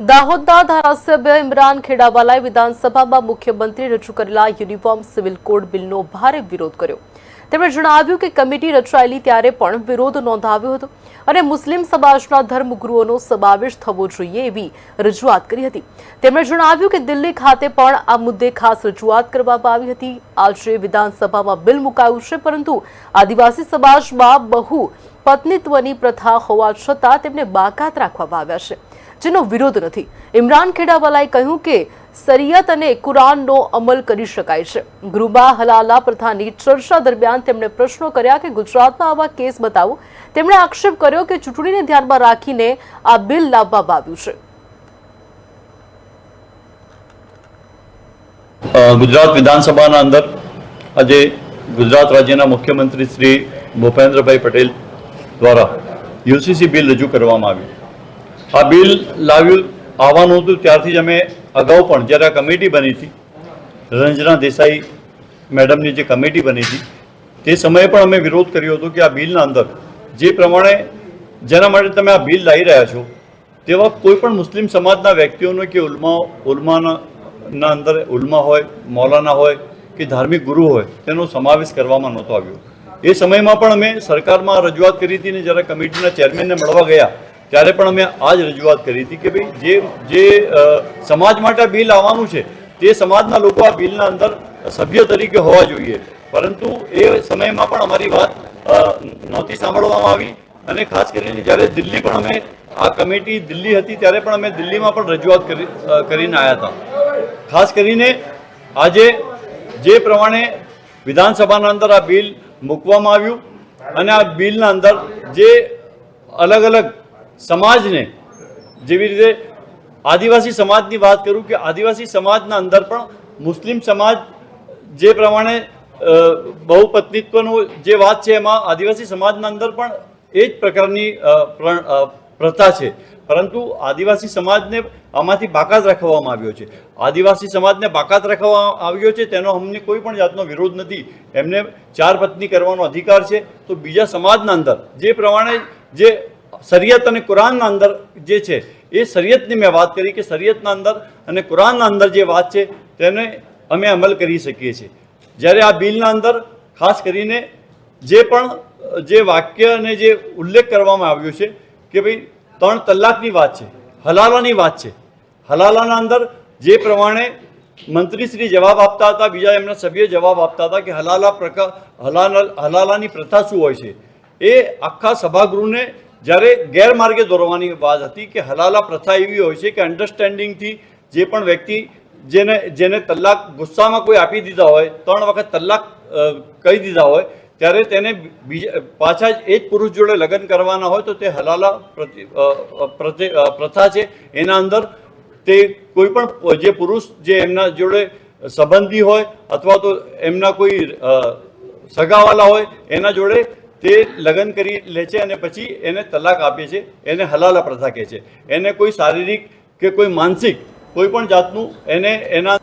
દાહોદના ધારાસભ્ય ઇમરાન ખેડાવાલાએ વિધાનસભામાં મુખ્યમંત્રી રજૂ કરેલા યુનિફોર્મ સિવિલ કોડ બિલનો ભારે વિરોધ કર્યો। તેમણે જણાવ્યું કે કમિટી રચાયેલી ત્યારે પણ વિરોધ નોંધાવ્યો હતો અને મુસ્લિમ સમાજના ધર્મગુરુઓનો સમાવેશ થવો જોઈએ એવી રજૂઆત કરી હતી। તેમણે જણાવ્યું કે દિલ્હી ખાતે પણ આ મુદ્દે ખાસ રજૂઆત કરવામાં આવી હતી। આજે વિધાનસભામાં બિલ મુકાયું છે, પરંતુ આદિવાસી સમાજમાં બહુ પત્નીત્વની પ્રથા હોવા છતાં તેમને બાકાત રાખવામાં આવ્યા છે, જેનો વિરોધ નથી। ઇમરાન ખેડાવાલાએ કહ્યું કે શરિયત અને કુરાનનો અમલ કરી શકાય છે। ગૃહમાં હલાલા પ્રથાની ચર્ચા દરમિયાન તેમણે પ્રશ્નો કર્યા કે ગુજરાતમાં આવા કેસ બતાવો। તેમણે આક્ષેપ કર્યો કે ચૂંટણીને ધ્યાનમાં રાખીને આ બિલ લાવવામાં આવ્યું છે। ગુજરાત વિધાનસભાના અંદર આજે ગુજરાત રાજ્યના મુખ્યમંત્રી શ્રી ભૂપેન્દ્રભાઈ પટેલ દ્વારા યુસીસી બિલ રજૂ કરવામાં આવ્યું। આ બિલ આવવાનું હતું ત્યારથી જ અમે અગાઉ પણ જ્યારે આ કમિટી બની હતી, રંजना દેસાઈ મેડમની જે કમિટી બની હતી તે સમયે પણ અમે વિરોધ કર્યો હતો કે આ બિલના અંદર જે પ્રમાણે જેના માટે તમે આ બિલ લાવી રહ્યા છો તેવા કોઈ પણ મુસ્લિમ સમાજના વ્યક્તિઓનો કે ઉલમાના અંદર ઉલમા હોય, મૌલાના હોય કે ધાર્મિક ગુરુ હોય તેનો સમાવેશ કરવામાં નહોતો આવ્યો। એ સમયમાં પણ અમે સરકારમાં રજૂઆત કરી હતી ને જ્યારે કમિટીના ચેરમેનને મળવા ગયા ત્યારે પણ અમે આ જ રજૂઆત કરી હતી કે ભાઈ જે સમાજ માટે આ બિલ આવવાનું છે તે સમાજના લોકો આ બિલના અંદર સભ્ય તરીકે હોવા જોઈએ, પરંતુ એ સમયમાં પણ અમારી વાત નહોતી સાંભળવામાં આવી। અને ખાસ કરીને જ્યારે દિલ્હી પણ અમે આ કમિટી દિલ્હી હતી ત્યારે પણ અમે દિલ્હીમાં પણ રજૂઆત કરીને આવ્યા હતા। ખાસ કરીને આજે જે પ્રમાણે વિધાનસભાના અંદર આ બિલ મૂકવામાં આવ્યું અને આ બિલના અંદર જે અલગ અલગ સમાજને જેવી રીતે આદિવાસી સમાજની વાત કરું કે આદિવાસી સમાજના અંદર પણ મુસ્લિમ સમાજ જે પ્રમાણે બહુપત્નીત્વનું જે વાત છે એમાં આદિવાસી સમાજના અંદર પણ એ જ પ્રકારની પ્રથા છે, પરંતુ આદિવાસી સમાજને આમાંથી બાકાત રાખવામાં આવ્યો છે। આદિવાસી સમાજને બાકાત રાખવામાં આવ્યો છે તેનો અમને કોઈ પણ જાતનો વિરોધ નથી। એમને 4 પત્ની કરવાનો અધિકાર છે। તો બીજા સમાજના અંદર જે પ્રમાણે જે શરિયત અને કુરાનના અંદર જે છે એ શરિયતની મેં વાત કરી કે શરિયતના અંદર અને કુરાનના અંદર જે વાત છે તેને અમે અમલ કરી શકીએ છીએ। જ્યારે આ બિલના અંદર ખાસ કરીને જે પણ જે વાક્ય અને જે ઉલ્લેખ કરવામાં આવ્યો છે કે ભાઈ 3 તલાકની વાત છે, હલાલાની વાત છે। હલાલાના અંદર જે પ્રમાણે મંત્રીશ્રી જવાબ આપતા હતા, બીજા એમના સભ્ય જવાબ આપતા હતા કે હલાલાની પ્રથા શું હોય છે, એ આખા સભાગૃહને જ્યારે ગેરમાર્ગે દોરવાની વાત હતી કે હલાલા પ્રથા એવી હોય છે કે અન્ડરસ્ટેન્ડિંગથી જે પણ વ્યક્તિ જેને તલાક ગુસ્સામાં કોઈ આપી દીધા હોય, 3 વખત તલાક કહી દીધા હોય, ત્યારે તેને પાછા જ એ જ પુરુષ જોડે લગ્ન કરવાના હોય તો તે હલાલા પ્રથા છે। એના અંદર તે કોઈ પણ જે પુરુષ જે એમના જોડે સંબંધી હોય અથવા તો એમના કોઈ સગાવાલા હોય એના જોડે તે લગ્ન કરી લે છે અને પછી એને તલાક આપે છે, એને હલાલા પ્રથા કહે છે। એને કોઈ શારીરિક કે કોઈ માનસિક કોઈ પણ જાતનું એને એના